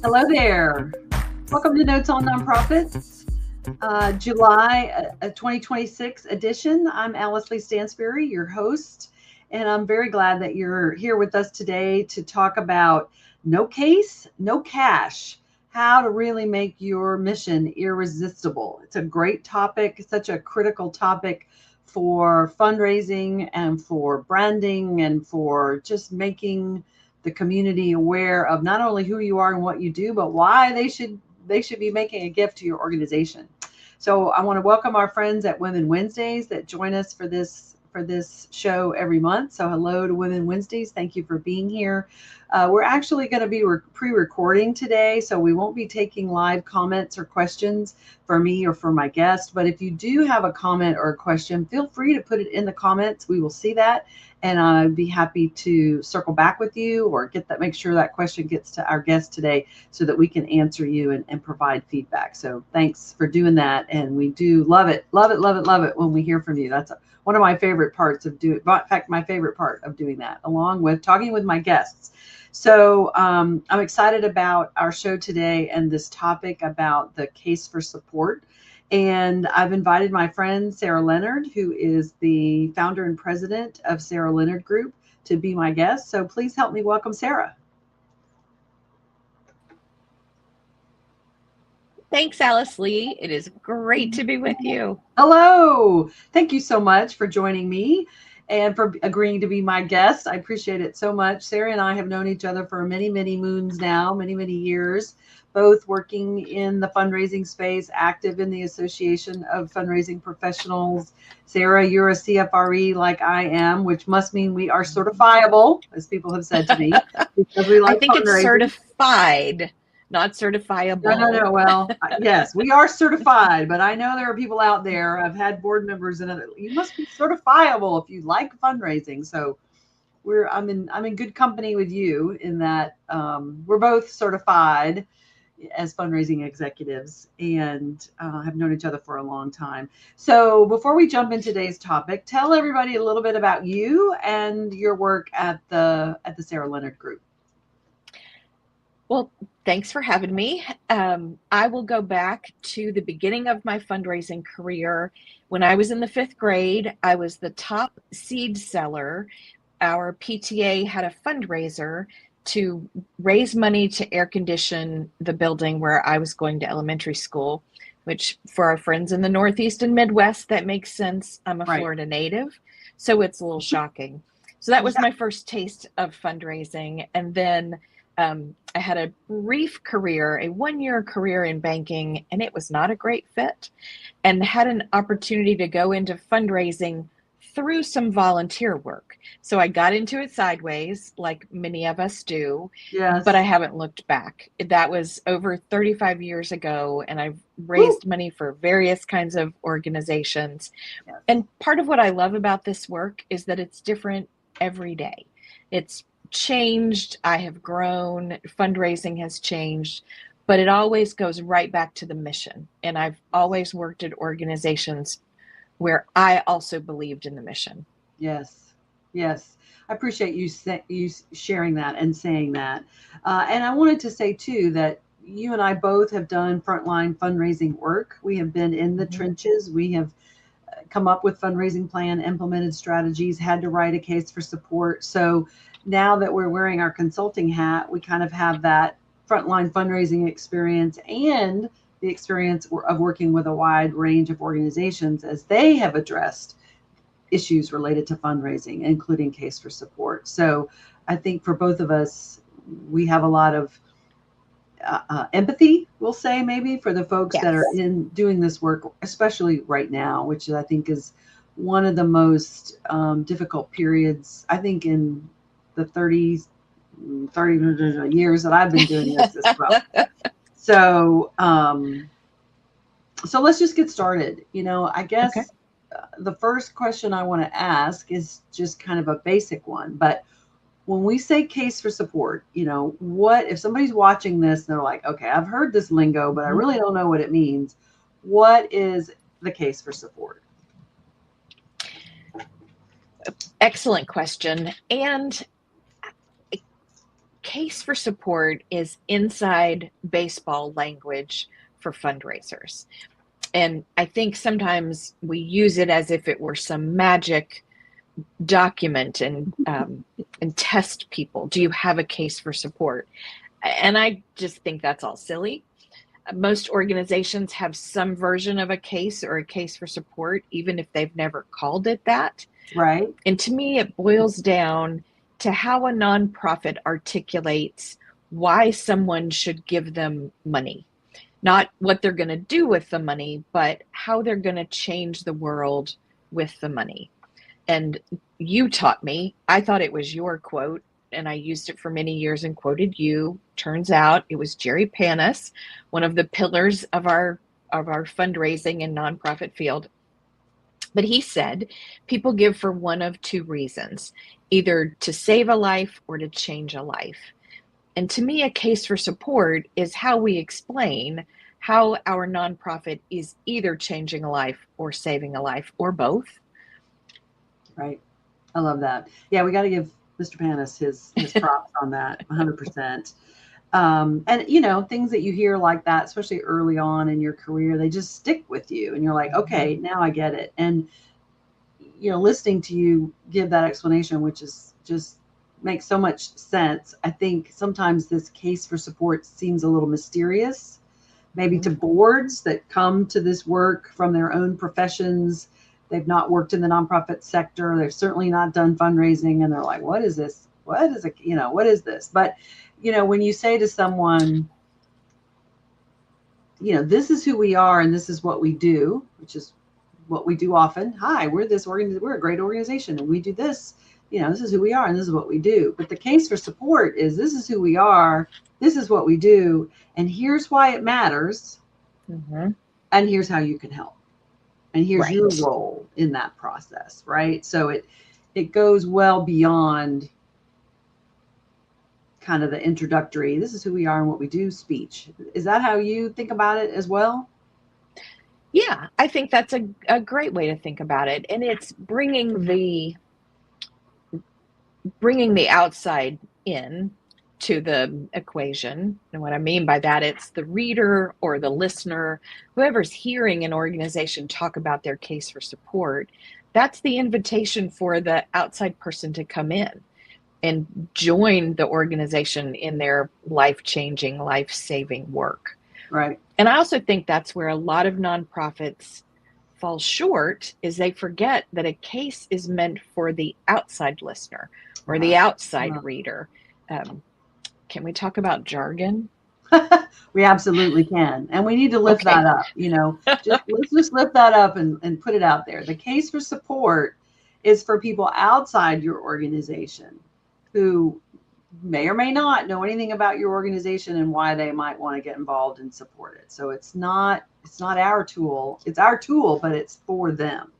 Hello there. Welcome to Notes on Nonprofits, July 2026 edition. I'm Alyce Lee Stansbury, your host, and I'm very glad that you're here with us today to talk about no case, no cash, how to really make your mission irresistible. It's a great topic, such a critical topic for fundraising and for branding and for just making the community aware of not only who you are and what you do, but why they should be making a gift to your organization. So I want to welcome our friends at Women Wednesdays that join us for this show every month. So hello to Women Wednesdays. Thank you for being here. We're actually going to be pre-recording today, so we won't be taking live comments or questions for me or for my guest. But if you do have a comment or a question, feel free to put it in the comments. We will see that, and I'd be happy to circle back with you or make sure that question gets to our guest today so that we can answer you and provide feedback. So thanks for doing that. And we do love it when we hear from you. That's one of my favorite parts of doing, in fact, my favorite part of doing that, along with talking with my guests. So I'm excited about our show today and this topic about the case for support. And I've invited my friend, Sara Leonard, who is the founder and president of Sara Leonard Group, to be my guest. So please help me welcome Sara. Thanks, Alyce Lee. It is great to be with you. Hello. Thank you so much for joining me and for agreeing to be my guest. I appreciate it so much. Sara and I have known each other for many, many moons now, many, many years, both working in the fundraising space, active in the Association of Fundraising Professionals. Sara, you're a CFRE like I am, which must mean we are certifiable, as people have said to me, because we like I think fundraising. It's certified, not certifiable. No. Well, yes, we are certified, but I know there are people out there. I've had board members, and you must be certifiable if you like fundraising. So I'm in good company with you in that we're both certified as fundraising executives and have known each other for a long time. So before we jump into today's topic, tell everybody a little bit about you and your work at the Sara Leonard Group. Well, thanks for having me. I will go back to the beginning of my fundraising career. When I was in the 5th grade, I was the top seed seller. Our PTA had a fundraiser to raise money to air condition the building where I was going to elementary school, which for our friends in the Northeast and Midwest, that makes sense. I'm a Florida native, so it's a little shocking. So that was my first taste of fundraising. And then I had a brief career, a 1-year career in banking, and it was not a great fit, and had an opportunity to go into fundraising through some volunteer work. So I got into it sideways, like many of us do, yes. But I haven't looked back. That was over 35 years ago, and I've raised money for various kinds of organizations. Yes. And part of what I love about this work is that it's different every day. It's changed. I have grown. Fundraising has changed, but it always goes right back to the mission. And I've always worked at organizations where I also believed in the mission. Yes. I appreciate you sharing that and saying that. And I wanted to say too that you and I both have done frontline fundraising work. We have been in the trenches. We have come up with fundraising plan, implemented strategies, had to write a case for support. So now that we're wearing our consulting hat, we kind of have that frontline fundraising experience and the experience of working with a wide range of organizations as they have addressed issues related to fundraising, including case for support. So I think for both of us, we have a lot of empathy, we'll say, maybe for the folks that are in doing this work, especially right now, which I think is one of the most difficult periods, I think, in the 30 years that I've been doing this as well. So let's just get started. I guess the first question I want to ask is just kind of a basic one, but when we say case for support, what if somebody's watching this and they're like, okay, I've heard this lingo, but I really don't know what it means. What is the case for support? Excellent question. And case for support is inside baseball language for fundraisers. And I think sometimes we use it as if it were some magic document and test people. Do you have a case for support? And I just think that's all silly. Most organizations have some version of a case or a case for support, even if they've never called it that. Right. And to me, it boils down to how a nonprofit articulates why someone should give them money. Not what they're going to do with the money, but how they're going to change the world with the money. And you taught me, I thought it was your quote, and I used it for many years and quoted you. Turns out it was Jerry Panis, one of the pillars of our fundraising and nonprofit field. But he said, people give for one of two reasons, either to save a life or to change a life. And to me, a case for support is how we explain how our nonprofit is either changing a life or saving a life or both. Right. I love that. Yeah, we got to give Mr. Panis his props on that 100%. And, you know, things that you hear like that, especially early on in your career, they just stick with you and you're like, okay, now I get it. And, you know, listening to you give that explanation, which is just makes so much sense. I think sometimes this case for support seems a little mysterious, maybe to boards that come to this work from their own professions. They've not worked in the nonprofit sector. They've certainly not done fundraising. And they're like, what is this? What is it? You know, what is this? But, you know, when you say to someone, you know, this is who we are and this is what we do, which is what we do often. Hi, we're a great organization and we do this. You know, this is who we are and this is what we do. But the case for support is this is who we are, this is what we do, and here's why it matters, and here's how you can help. And here's your role in that process, right? So it goes well beyond kind of the introductory, this is who we are and what we do speech. Is that how you think about it as well? Yeah, I think that's a great way to think about it. And it's bringing the outside in to the equation. And what I mean by that, it's the reader or the listener, whoever's hearing an organization talk about their case for support. That's the invitation for the outside person to come in and join the organization in their life-changing, life-saving work. Right. And I also think that's where a lot of nonprofits fall short, is they forget that a case is meant for the outside listener or the outside reader. Can we talk about jargon? We absolutely can. And we need to lift that up, you know, let's just lift that up and put it out there. The case for support is for people outside your organization who may or may not know anything about your organization and why they might want to get involved and support it. So it's not our tool. It's our tool, but it's for them.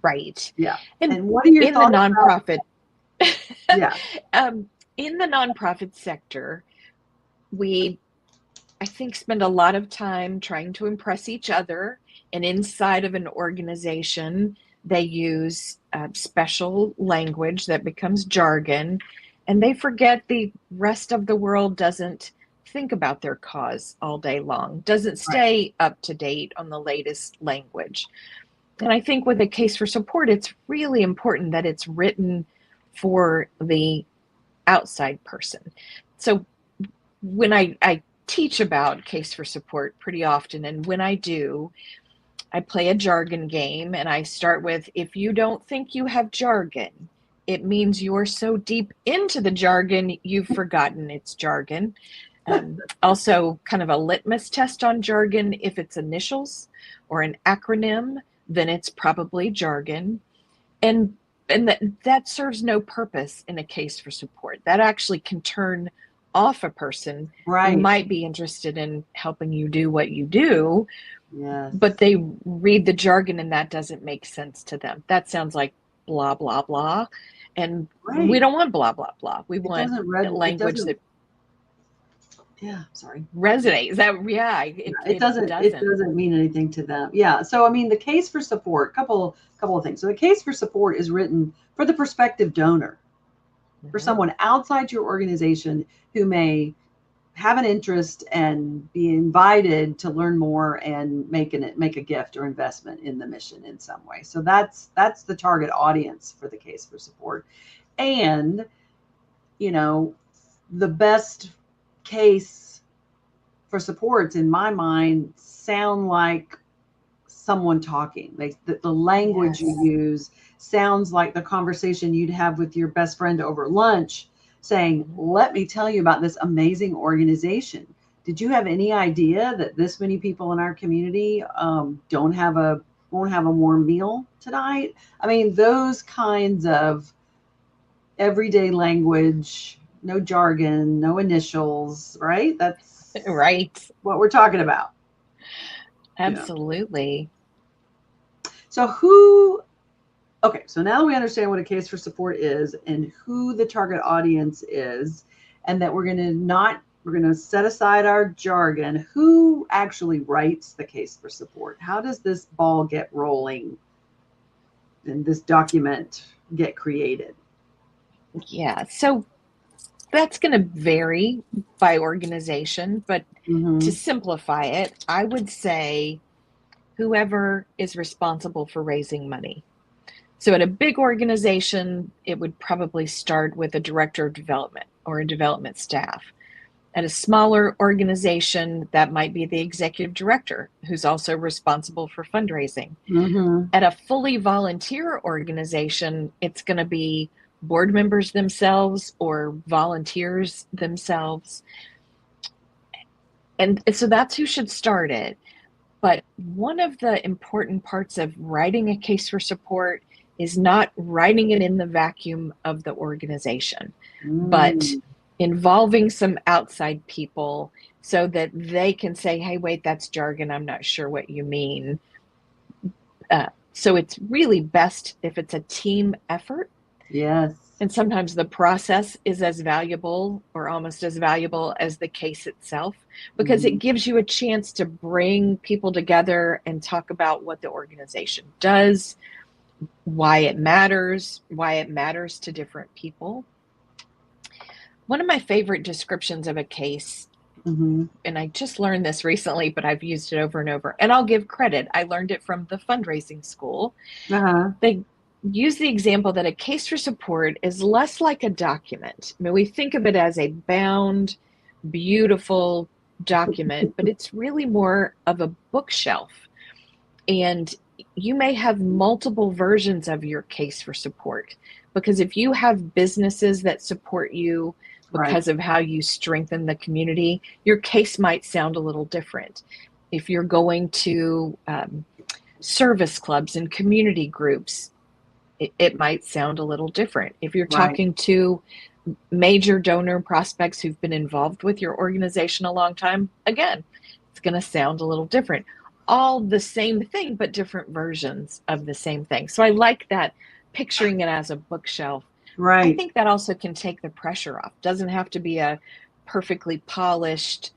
Right. Yeah. And what are your thoughts in the nonprofit? Yeah. In the nonprofit sector, we, I think, spend a lot of time trying to impress each other. And inside of an organization, they use special language that becomes jargon. And they forget the rest of the world doesn't think about their cause all day long, doesn't stay up to date on the latest language. And I think with a case for support, it's really important that it's written for the outside person. So when I teach about case for support pretty often, and when I do, I play a jargon game and I start with, if you don't think you have jargon, it means you're so deep into the jargon, you've forgotten it's jargon. Also, kind of a litmus test on jargon. If it's initials or an acronym, then it's probably jargon. And that serves no purpose in a case for support. That actually can turn off a person who might be interested in helping you do what you do, but they read the jargon and that doesn't make sense to them. That sounds like blah, blah, blah. And we don't want blah, blah, blah. We want language that resonates. It doesn't mean anything to them. Yeah. So, I mean, the case for support, couple of things. So the case for support is written for the prospective donor. for someone outside your organization who may have an interest and be invited to learn more and make a gift or investment in the mission in some way. So that's the target audience for the Case for Support. And, you know, the best case for supports in my mind sound like someone talking. The language you use sounds like the conversation you'd have with your best friend over lunch, saying, let me tell you about this amazing organization. Did you have any idea that this many people in our community won't have a warm meal tonight? I mean, those kinds of everyday language, no jargon, no initials, right? That's right. What we're talking about. Absolutely. So so now that we understand what a case for support is and who the target audience is, and that we're going to set aside our jargon, who actually writes the case for support? How does this ball get rolling and this document get created? Yeah, so that's going to vary by organization, but to simplify it, I would say whoever is responsible for raising money. So at a big organization, it would probably start with a director of development or a development staff. At a smaller organization, that might be the executive director, who's also responsible for fundraising. At a fully volunteer organization, it's going to be board members themselves or volunteers themselves. And so that's who should start it. But one of the important parts of writing a case for support is not writing it in the vacuum of the organization, but involving some outside people so that they can say, hey, wait, that's jargon. I'm not sure what you mean. So it's really best if it's a team effort. Yes. And sometimes the process is as valuable or almost as valuable as the case itself, because it gives you a chance to bring people together and talk about what the organization does, why it matters to different people. One of my favorite descriptions of a case, and I just learned this recently, but I've used it over and over, and I'll give credit. I learned it from the fundraising school. They use the example that a case for support is less like a document. I mean, we think of it as a bound, beautiful document, but it's really more of a bookshelf. And you may have multiple versions of your case for support, because if you have businesses that support you because of how you strengthen the community, your case might sound a little different. If you're going to service clubs and community groups, it might sound a little different. If you're talking to major donor prospects who've been involved with your organization a long time, again, it's going to sound a little different. All the same thing, but different versions of the same thing. So I like that, picturing it as a bookshelf. I think that also can take the pressure off. Doesn't have to be a perfectly polished,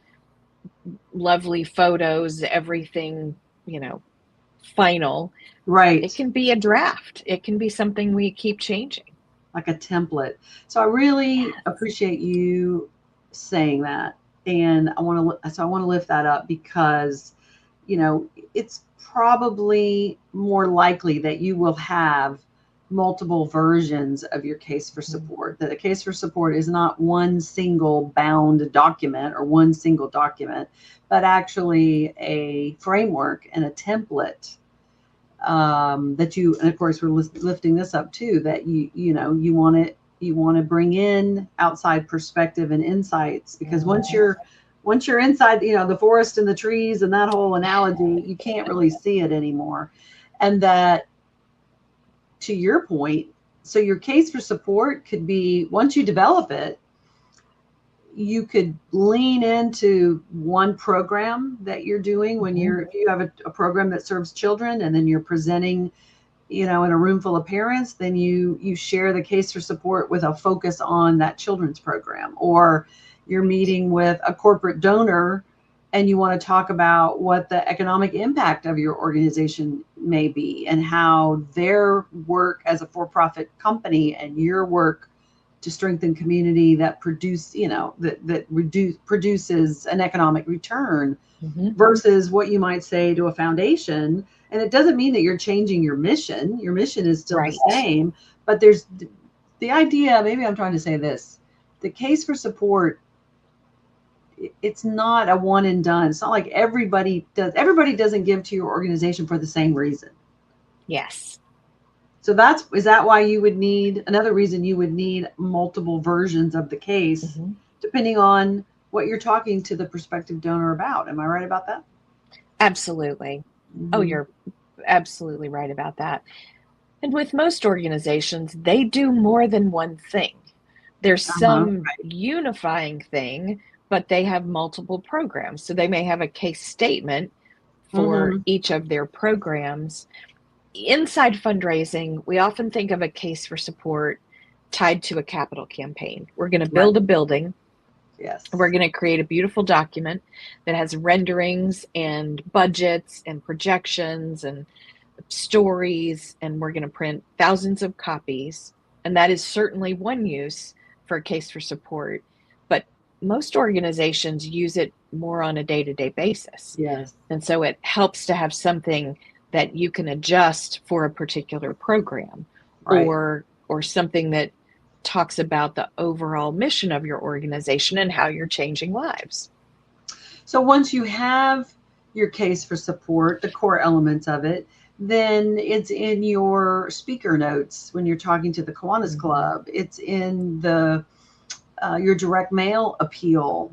lovely photos, everything, final. It can be a draft. It can be something we keep changing. Like a template. So I really appreciate you saying that. And I want to lift that up because, it's probably more likely that you will have multiple versions of your case for support, that a case for support is not one single bound document or one single document, but actually a framework and a template that you, and of course we're lifting this up too, that you want to bring in outside perspective and insights, because once you're inside, the forest and the trees and that whole analogy, you can't really see it anymore. And that, to your point, so your case for support could be, once you develop it, you could lean into one program that you're doing when you have a program that serves children, and then you're presenting, in a room full of parents, then you share the case for support with a focus on that children's program. Or you're meeting with a corporate donor and you want to talk about what the economic impact of your organization may be and how their work as a for-profit company and your work to strengthen community that produce, produces an economic return versus what you might say to a foundation. And it doesn't mean that you're changing your mission. Your mission is still the same, but there's the idea, maybe I'm trying to say this, the case for support, it's not a one and done. It's not like everybody doesn't give to your organization for the same reason. Yes. So is that why you would need, another reason you would need multiple versions of the case, depending on what you're talking to the prospective donor about. Am I right about that? Absolutely. Oh, you're absolutely right about that. And with most organizations, they do more than one thing. There's some unifying thing, but they have multiple programs. So they may have a case statement for each of their programs. Inside fundraising, we often think of a case for support tied to a capital campaign. We're going to build a building. Yes. We're going to create a beautiful document that has renderings and budgets and projections and stories, and we're going to print thousands of copies. And that is certainly one use for a case for support. But most organizations use it more on a day-to-day basis. Yes. And so it helps to have something that you can adjust for a particular program, or something that talks about the overall mission of your organization and how you're changing lives. So once you have your case for support, the core elements of it, then it's in your speaker notes when you're talking to the Kiwanis Club. It's in the your direct mail appeal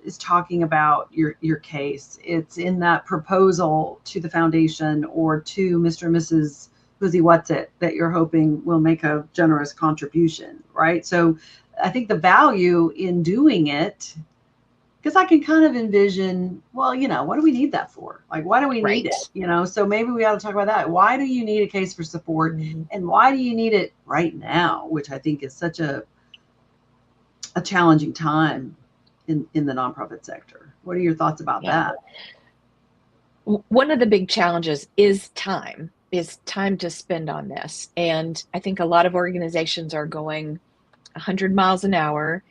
is talking about your case. It's in that proposal to the foundation or to Mr. and Mrs. Who's What's It that you're hoping will make a generous contribution, right? So I think the value in doing it, because I can kind of envision, well, what do we need that for? Like, why do we need it? So maybe we ought to talk about that. Why do you need a case for support, and why do you need it right now? Which I think is such a challenging time in the nonprofit sector. What are your thoughts about that? One of the big challenges is time to spend on this. And I think a lot of organizations are going 100 miles an hour,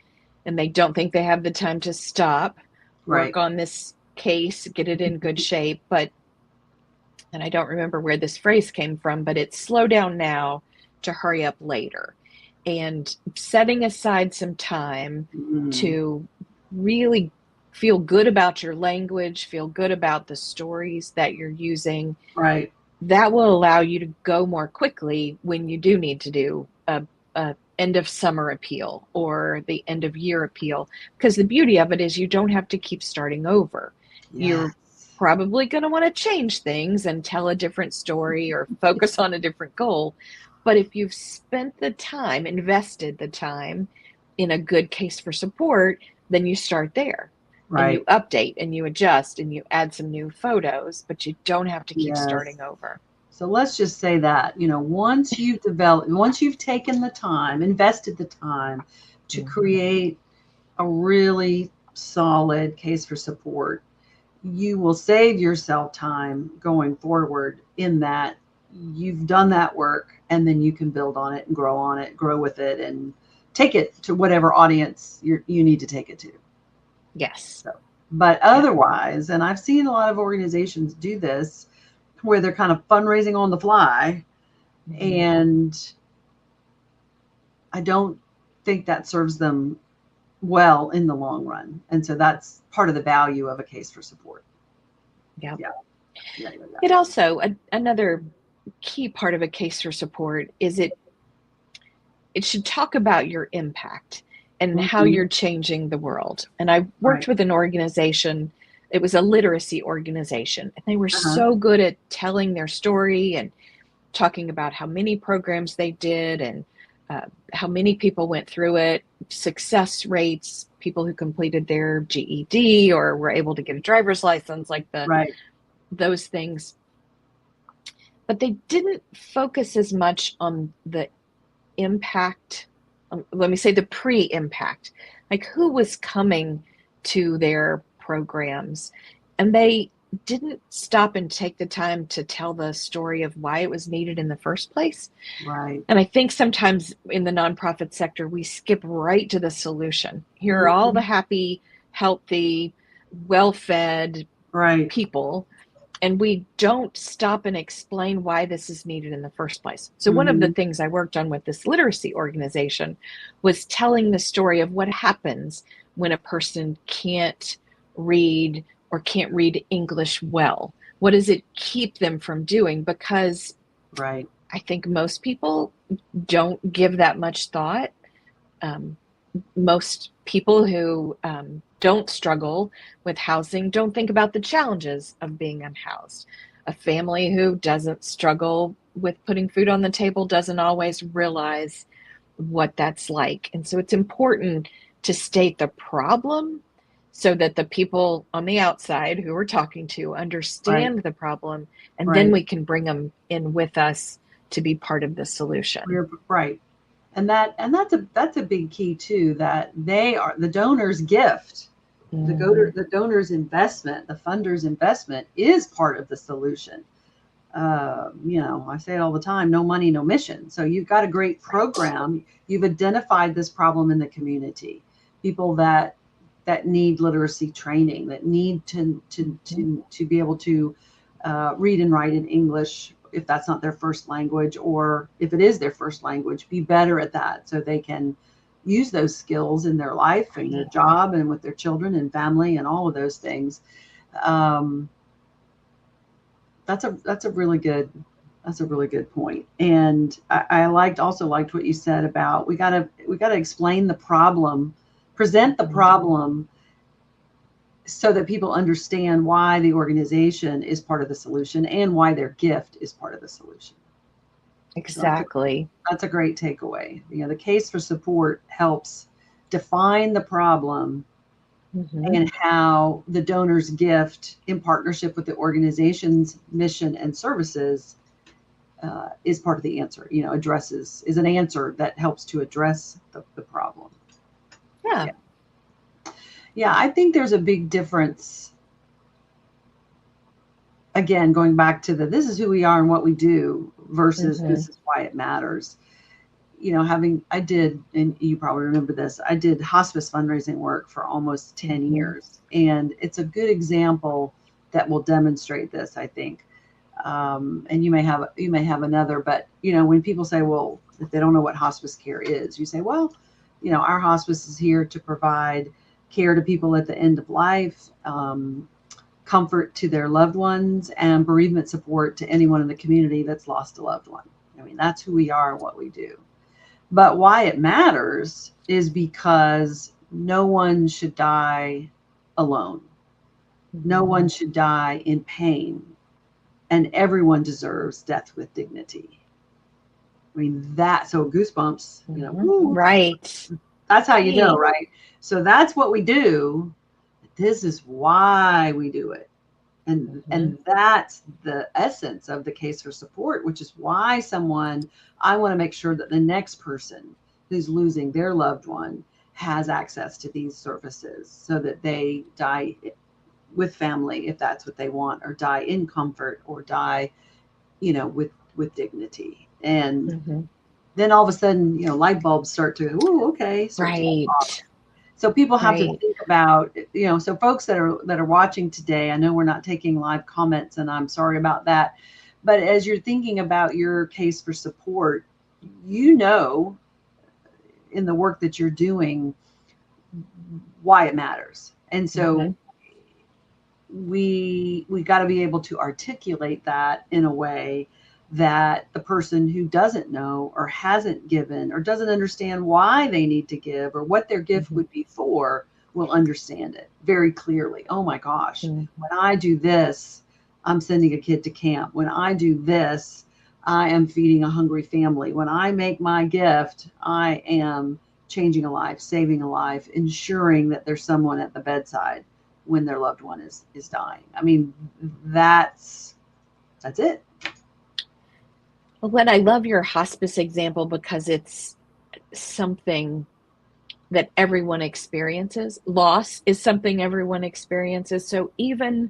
and they don't think they have the time to stop, work on this case, get it in good shape. And I don't remember where this phrase came from, but it's slow down now to hurry up later. And setting aside some time to really feel good about your language, feel good about the stories that you're using. Right. That will allow you to go more quickly when you do need to do a end of summer appeal or the end of year appeal. Because the beauty of it is you don't have to keep starting over. Yes. You're probably going to want to change things and tell a different story or focus on a different goal. But if you've spent the time, invested the time in a good case for support, then you start there. And you update and you adjust and you add some new photos, but you don't have to keep starting over. So let's just say that, once you've taken the time, invested the time to create a really solid case for support, you will save yourself time going forward in that you've done that work, and then you can build on it and grow with it, and take it to whatever audience you need to take it to. Yes. But otherwise, and I've seen a lot of organizations do this, where they're kind of fundraising on the fly, and I don't think that serves them well in the long run. And so that's part of the value of a case for support. Yeah. It also, another key part of a case for support is it should talk about your impact and how you're changing the world. And I worked with an organization, it was a literacy organization, and they were so good at telling their story and talking about how many programs they did and how many people went through it, success rates, people who completed their GED or were able to get a driver's license, like those things. But they didn't focus as much on the impact. Let me say the pre-impact, like who was coming to their programs. And they didn't stop and take the time to tell the story of why it was needed in the first place. Right. And I think sometimes in the nonprofit sector, we skip right to the solution. Here are all the happy, healthy, well-fed Right. people, and we don't stop and explain why this is needed in the first place. So one of the things I worked on with this literacy organization was telling the story of what happens when a person can't read or can't read English well. What does it keep them from doing? Because Right. I think most people don't give that much thought. Most people who don't struggle with housing don't think about the challenges of being unhoused. A family who doesn't struggle with putting food on the table doesn't always realize what that's like. And so it's important to state the problem so that the people on the outside who we're talking to understand the problem, and then we can bring them in with us to be part of the solution. Right. And that's a big key too, that they are the donor's gift. The donor's investment, the funder's investment is part of the solution. I say it all the time, no money, no mission. So you've got a great program. You've identified this problem in the community, people that need literacy training, that need to be able to read and write in English, if that's not their first language, or if it is their first language, be better at that so they can use those skills in their life and their job and with their children and family and all of those things. That's a really good point. And I also liked what you said about we gotta explain the problem, present the problem, so that people understand why the organization is part of the solution and why their gift is part of the solution. Exactly. That's a great takeaway. The case for support helps define the problem and how the donor's gift, in partnership with the organization's mission and services, is part of the answer. Is an answer that helps to address the problem. Yeah, I think there's a big difference. Again, going back to this is who we are and what we do versus this is why it matters. I did, and you probably remember this, I did hospice fundraising work for almost 10 years. And it's a good example that will demonstrate this, I think. And you may have another, but when people say, well, if they don't know what hospice care is, you say, well, our hospice is here to provide care to people at the end of life, comfort to their loved ones, and bereavement support to anyone in the community that's lost a loved one. I mean, that's who we are and what we do. But why it matters is because no one should die alone. No one should die in pain. And everyone deserves death with dignity. I mean, so goosebumps, right. That's how you know, right? So that's what we do. This is why we do it. And that's the essence of the case for support, which is why I want to make sure that the next person who's losing their loved one has access to these services so that they die with family, if that's what they want, or die in comfort, or die, with dignity. And then all of a sudden, light bulbs start to, right. So people have to think about, so folks that are watching today, I know we're not taking live comments, and I'm sorry about that. But as you're thinking about your case for support, in the work that you're doing, why it matters. And so we got to be able to articulate that in a way that the person who doesn't know or hasn't given or doesn't understand why they need to give or what their gift would be for will understand it very clearly. Oh my gosh, when I do this, I'm sending a kid to camp. When I do this, I am feeding a hungry family. When I make my gift, I am changing a life, saving a life, ensuring that there's someone at the bedside when their loved one is dying. I mean, that's it. Well, Glenn, I love your hospice example because it's something that everyone experiences. Loss is something everyone experiences. So even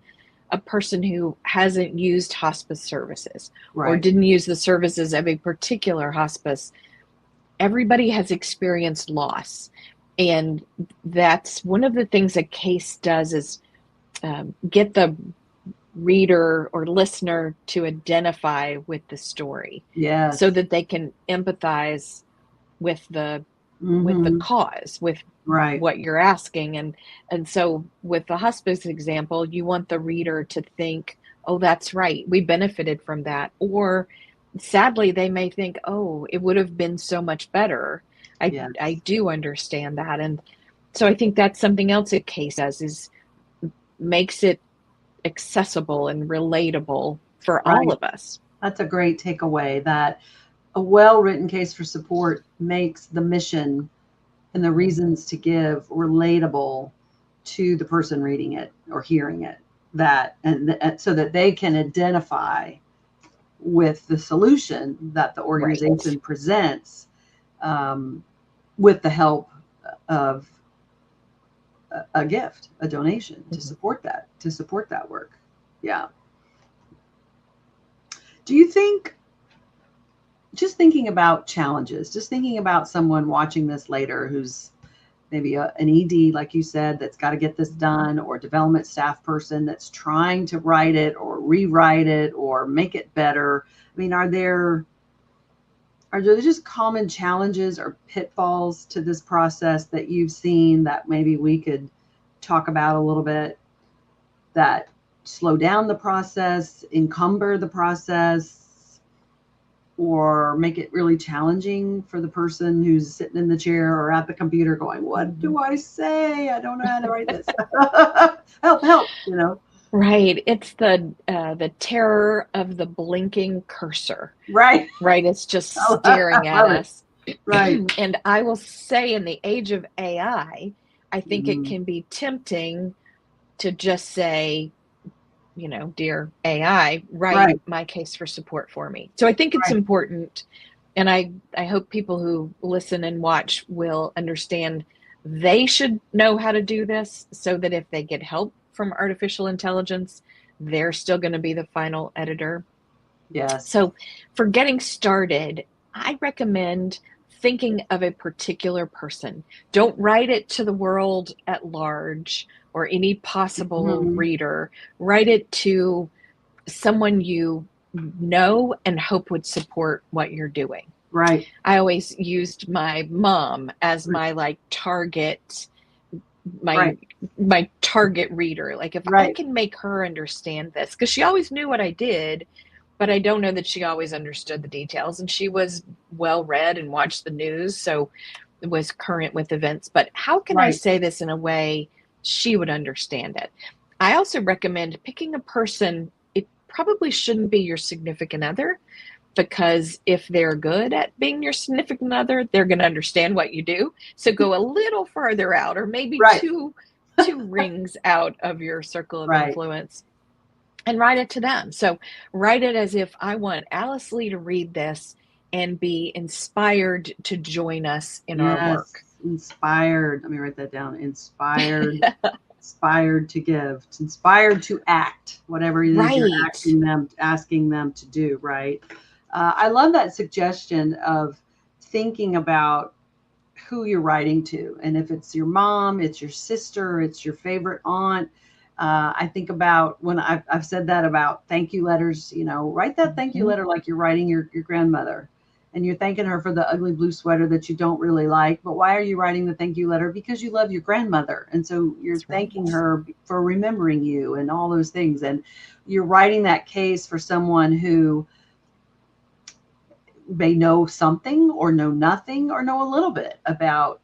a person who hasn't used hospice services or Right. didn't use the services of a particular hospice, everybody has experienced loss. And that's one of the things a case does is get the reader or listener to identify with the story. Yes. So that they can empathize with the cause, with Right. what you're asking. And so with the hospice example, you want the reader to think, oh, that's right, we benefited from that. Or sadly, they may think, oh, it would have been so much better. Yes. I do understand that. And so I think that's something else a case does, is makes it accessible and relatable for all of us. That's a great takeaway, that a well-written case for support makes the mission and the reasons to give relatable to the person reading it or hearing it, so that they can identify with the solution that the organization presents, with the help of a gift, a donation to support that work. Yeah. Do you think, just thinking about challenges, just thinking about someone watching this later who's maybe an ED, like you said, that's got to get this done, or a development staff person that's trying to write it or rewrite it or make it better? I mean, are there just common challenges or pitfalls to this process that you've seen that maybe we could talk about a little bit, that slow down the process, encumber the process, or make it really challenging for the person who's sitting in the chair or at the computer going, what do I say? I don't know how to write this. help, Right. It's the terror of the blinking cursor. Right. It's just staring at us. Right. And I will say, in the age of AI, I think it can be tempting to just say, dear AI, write my case for support for me. So I think it's important. And I hope people who listen and watch will understand they should know how to do this, so that if they get help from artificial intelligence, they're still going to be the final editor. Yes. So for getting started, I recommend thinking of a particular person. Don't write it to the world at large or any possible reader. Write it to someone you know and hope would support what you're doing. Right. I always used my mom as my target, my target reader. Like, if I can make her understand this, because she always knew what I did, but I don't know that she always understood the details. And she was well read and watched the news, so it was current with events. But how can I say this in a way she would understand it? I also recommend picking a person. It probably shouldn't be your significant other, because if they're good at being your significant other, they're going to understand what you do. So go a little further out, or maybe two rings out of your circle of influence, and write it to them. So write it as if I want Alyce Lee to read this and be inspired to join us in our work. Inspired. Let me write that down. Inspired. Inspired to give. Inspired to act. Whatever it is you're asking them to do. Right. I love that suggestion of thinking about who you're writing to, and if it's your mom, it's your sister, it's your favorite aunt. I think about when I've said that about thank you letters, write that thank you letter like you're writing your grandmother, and you're thanking her for the ugly blue sweater that you don't really like. But why are you writing the thank you letter? Because you love your grandmother. And so you're thanking her for remembering you and all those things. And you're writing that case for someone who may know something or know nothing or know a little bit about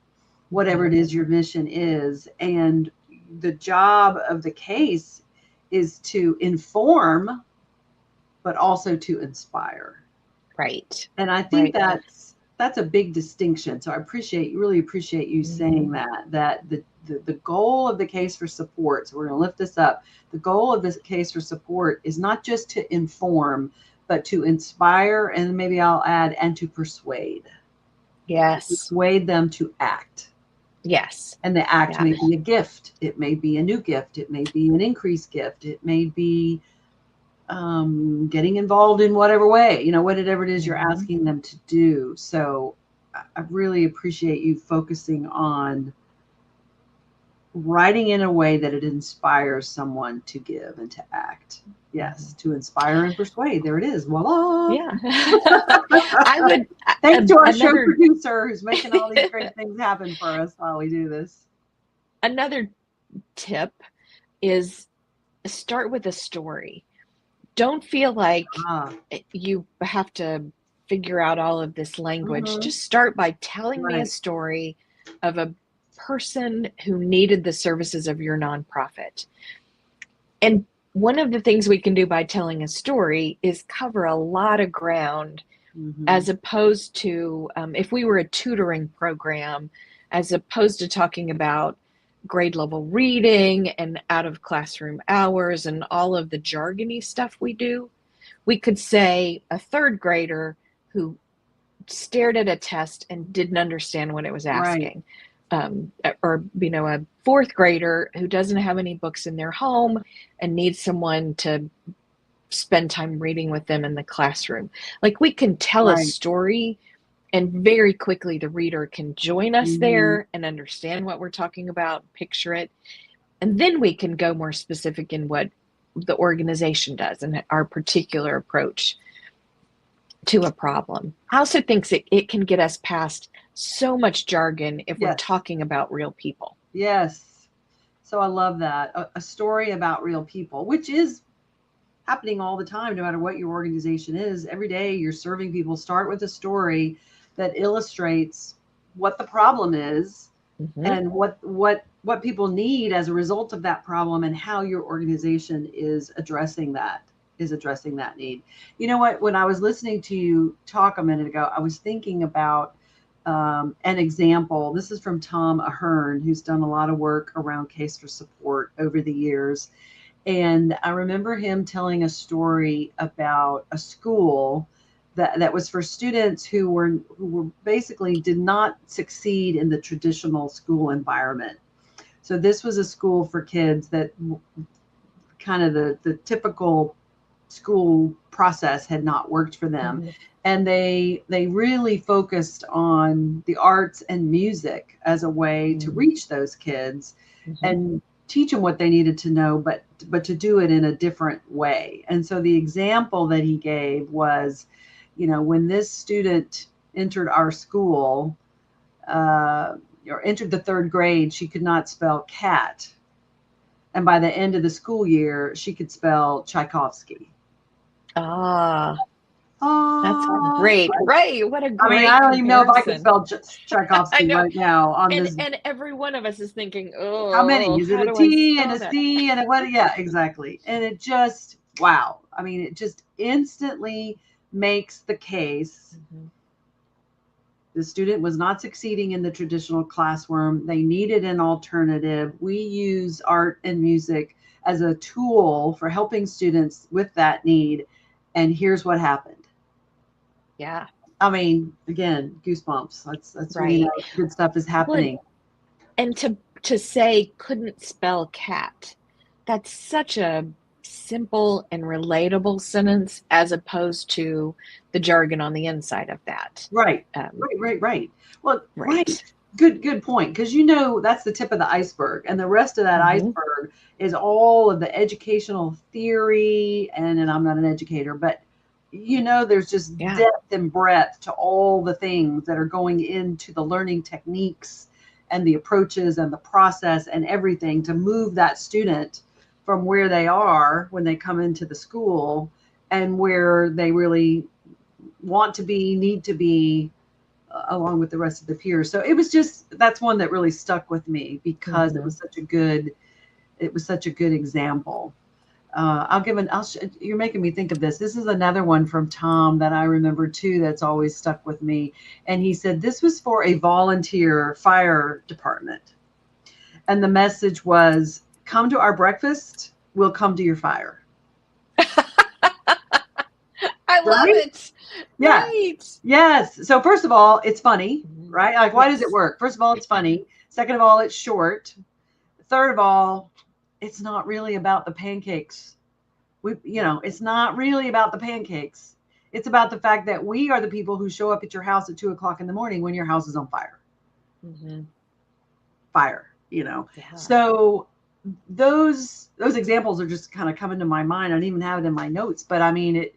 whatever it is your mission is. And the job of the case is to inform, but also to inspire. Right. And I think that's a big distinction. So I really appreciate you saying that the goal of the case for support, so we're going to lift this up. The goal of this case for support is not just to inform, but to inspire, and maybe I'll add, and to persuade. Yes. Persuade them to act. Yes. And the act Yeah. may be a gift. It may be a new gift. It may be an increased gift. It may be getting involved in whatever way, whatever it is you're asking them to do. So I really appreciate you focusing on writing in a way that it inspires someone to give and to act. Yes, to inspire and persuade. There it is. Voila. Yeah. I would. Thanks to our show producer who's making all these great things happen for us while we do this. Another tip is start with a story. Don't feel like you have to figure out all of this language. Just start by telling me a story of a person who needed the services of your nonprofit. And one of the things we can do by telling a story is cover a lot of ground, as opposed to if we were a tutoring program, as opposed to talking about grade level reading and out of classroom hours and all of the jargony stuff we do. We could say a third grader who stared at a test and didn't understand what it was asking. Or, a fourth grader who doesn't have any books in their home and needs someone to spend time reading with them in the classroom. Like, we can tell a story, and very quickly the reader can join us there and understand what we're talking about, picture it. And then we can go more specific in what the organization does and our particular approach to a problem. I also think it can get us past so much jargon if we're talking about real people. Yes. So I love that. A story about real people, which is happening all the time, no matter what your organization is. Every day you're serving people. Start with a story that illustrates what the problem is and what people need as a result of that problem, and how your organization is addressing that need. You know what? When I was listening to you talk a minute ago, I was thinking about an example. This is from Tom Ahern, who's done a lot of work around Case for Support over the years. And I remember him telling a story about a school that was for students who were basically did not succeed in the traditional school environment. So this was a school for kids that kind of the typical school process had not worked for them. And they really focused on the arts and music as a way to reach those kids and teach them what they needed to know, but to do it in a different way. And so the example that he gave was, when this student entered our school, or entered the third grade, she could not spell cat. And by the end of the school year, she could spell Tchaikovsky. That's great. Right. What a great I don't even know if I could spell Tchaikovsky right now. And every one of us is thinking, how many? Is it a T and a C and a what? Yeah, exactly. And it just, wow. It just instantly makes the case. The student was not succeeding in the traditional classroom. They needed an alternative. We use art and music as a tool for helping students with that need. And here's what happened. Yeah. Again, goosebumps. That's right. Good stuff is happening. Well, and to say couldn't spell cat, that's such a simple and relatable sentence, as opposed to the jargon on the inside of that. Right. Right. Well, Good point. Because that's the tip of the iceberg, and the rest of that iceberg is all of the educational theory. And I'm not an educator, but there's just depth and breadth to all the things that are going into the learning techniques and the approaches and the process and everything to move that student from where they are when they come into the school and where they really want to be, need to be, along with the rest of the peers. So it was that's one that really stuck with me because it was such a good example. You're making me think of this. This is another one from Tom that I remember too, that's always stuck with me. And he said, this was for a volunteer fire department. And the message was, come to our breakfast, we'll come to your fire. I love it. Yeah. Right. Yes. So first of all, it's funny, right? Like, why does it work? First of all, it's funny. Second of all, it's short. Third of all, it's not really about the pancakes. It's not really about the pancakes. It's about the fact that we are the people who show up at your house at 2:00 in the morning when your house is on fire. Mm-hmm. Fire, Yeah. So those examples are just kind of coming to my mind. I don't even have it in my notes, but I mean, it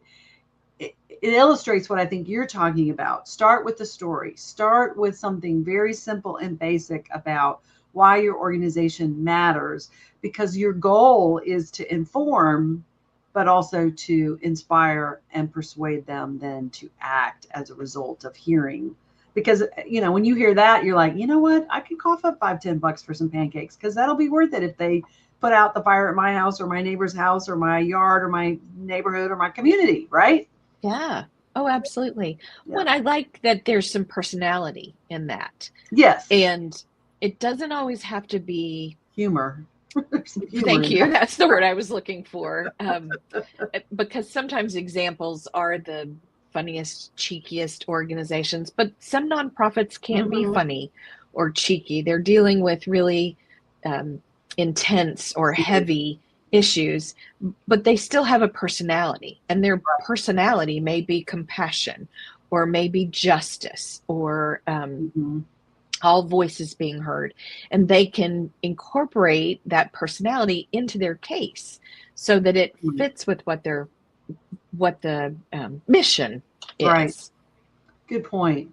illustrates what I think you're talking about. Start with the story. Start with something very simple and basic about why your organization matters, because your goal is to inform, but also to inspire and persuade them then to act as a result of hearing. Because, when you hear that, you're like, you know what? I could cough up $5-10 for some pancakes, because that'll be worth it if they put out the fire at my house or my neighbor's house or my yard or my neighborhood or my community, right? Yeah. Oh, absolutely. Yeah. Well, I like that there's some personality in that. Yes. And it doesn't always have to be humor. Thank you. That's the word I was looking for. Because sometimes examples are the funniest, cheekiest organizations, but some nonprofits can't be funny or cheeky. They're dealing with really intense or heavy issues, but they still have a personality, and their personality may be compassion or maybe justice or all voices being heard, and they can incorporate that personality into their case so that it fits with what the mission is. Right. Good point.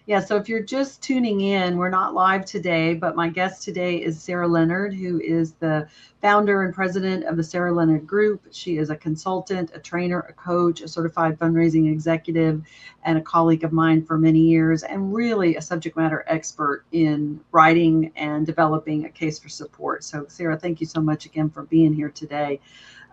Yeah, so if you're just tuning in, we're not live today, but my guest today is Sara Leonard, who is the founder and president of the Sara Leonard Group. She is a consultant, a trainer, a coach, a certified fundraising executive, and a colleague of mine for many years, and really a subject matter expert in writing and developing a case for support. So, Sara, thank you so much again for being here today.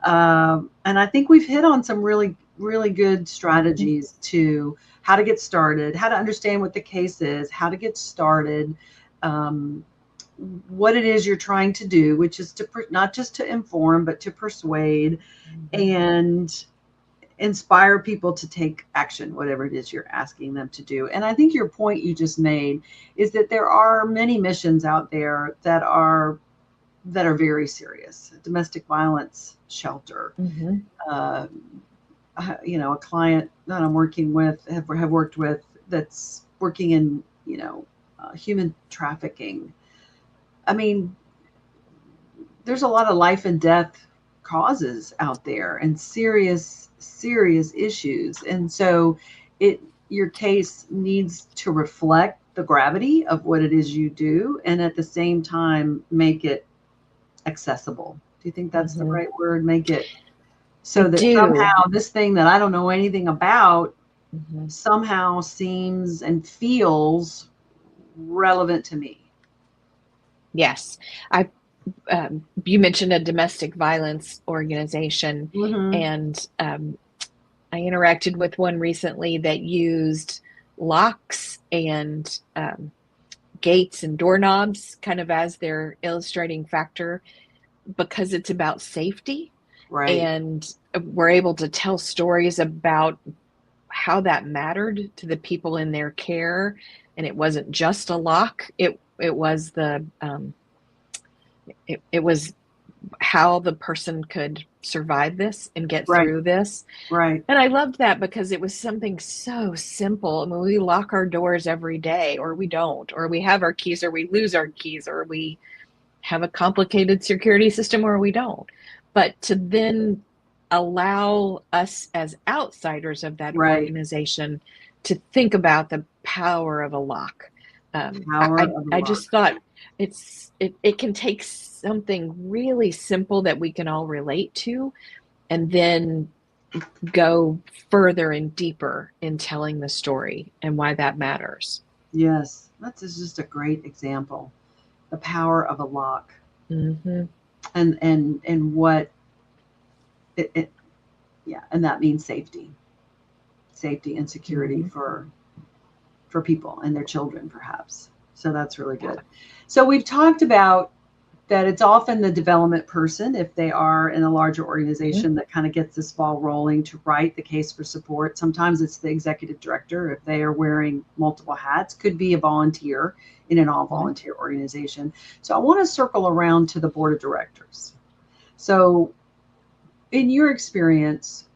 And I think we've hit on some really, really good strategies to how to get started, how to understand what the case is, how to get started, what it is you're trying to do, which is to not just to inform, but to persuade and inspire people to take action, whatever it is you're asking them to do. And I think your point you just made is that there are many missions out there that are very serious. Domestic violence shelter. A client that I'm working with, have worked with, that's working in, human trafficking. I mean, there's a lot of life and death causes out there and serious issues. And so your case needs to reflect the gravity of what it is you do, and at the same time, make it accessible. Do you think that's the right word? Make it so that somehow this thing that I don't know anything about somehow seems and feels relevant to me. Yes. You mentioned a domestic violence organization, and I interacted with one recently that used locks and gates and doorknobs kind of as their illustrating factor, because it's about safety. Right. And we're able to tell stories about how that mattered to the people in their care. And it wasn't just a lock. It was it was how the person could survive this and get through this. Right. And I loved that because it was something so simple. I mean, we lock our doors every day, or we don't, or we have our keys, or we lose our keys, or we have a complicated security system, or we don't. But to then allow us as outsiders of that organization to think about the power of a lock. I just thought it can take something really simple that we can all relate to, and then go further and deeper in telling the story and why that matters. Yes, that's just a great example. The power of a lock, and what and that means safety and security for people and their children, perhaps. So that's really good. So we've talked about that it's often the development person, if they are in a larger organization, that kind of gets this ball rolling to write the case for support. Sometimes it's the executive director, if they are wearing multiple hats, could be a volunteer in an all volunteer organization. So I want to circle around to the board of directors. So in your experience,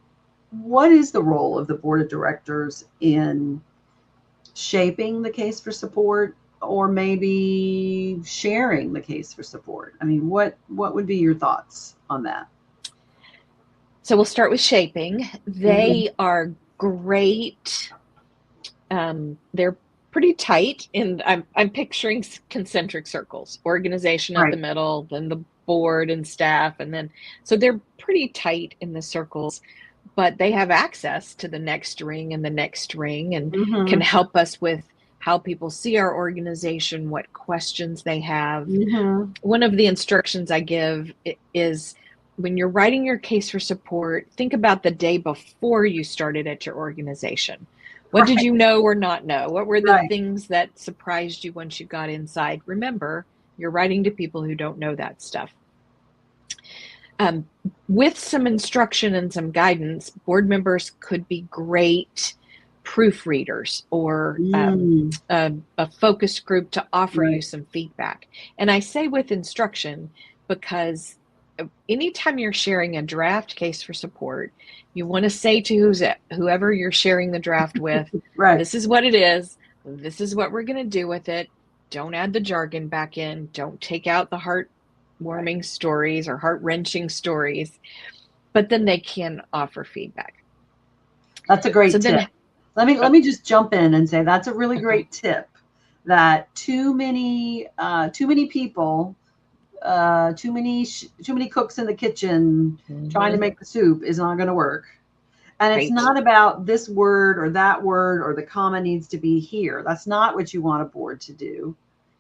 what is the role of the board of directors in shaping the case for support, or maybe sharing the case for support? I mean, what would be your thoughts on that? So we'll start with shaping. They are great. They're pretty tight, and I'm picturing concentric circles, organization at the middle, then the board and staff, and then, so they're pretty tight in the circles, but they have access to the next ring and the next ring, and can help us with how people see our organization, what questions they have. One of the instructions I give is, when you're writing your case for support, think about the day before you started at your organization. What did you know or not know? What were the things that surprised you once you got inside? Remember, you're writing to people who don't know that stuff. With some instruction and some guidance, board members could be great proofreaders, or a focus group to offer you some feedback. And I say with instruction because anytime you're sharing a draft case for support, you want to say to whoever you're sharing the draft with, this is what it is, this is what we're going to do with it. Don't add the jargon back in. Don't take out the heartwarming stories or heart-wrenching stories. But then they can offer feedback. That's a great tip. Let me just jump in and say that's a really great tip. That too many people, too many cooks in the kitchen trying to make the soup is not going to work. And it's not about this word or that word, or the comma needs to be here. That's not what you want a board to do.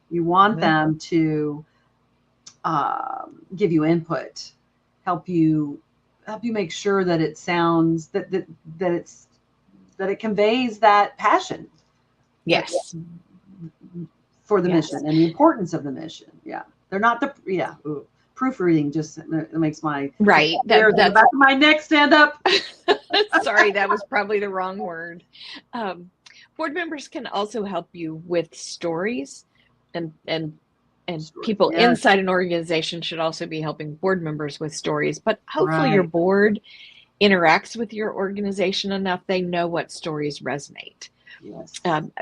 You want them to give you input, help you make sure that it sounds that it conveys that passion. Yes. For the mission and the importance of the mission. Yeah. They're not proofreading just makes my that's the back of my neck stand up. Sorry, that was probably the wrong word. Board members can also help you with stories, and stories, people inside an organization should also be helping board members with stories. But hopefully your board interacts with your organization enough they know what stories resonate. Yes.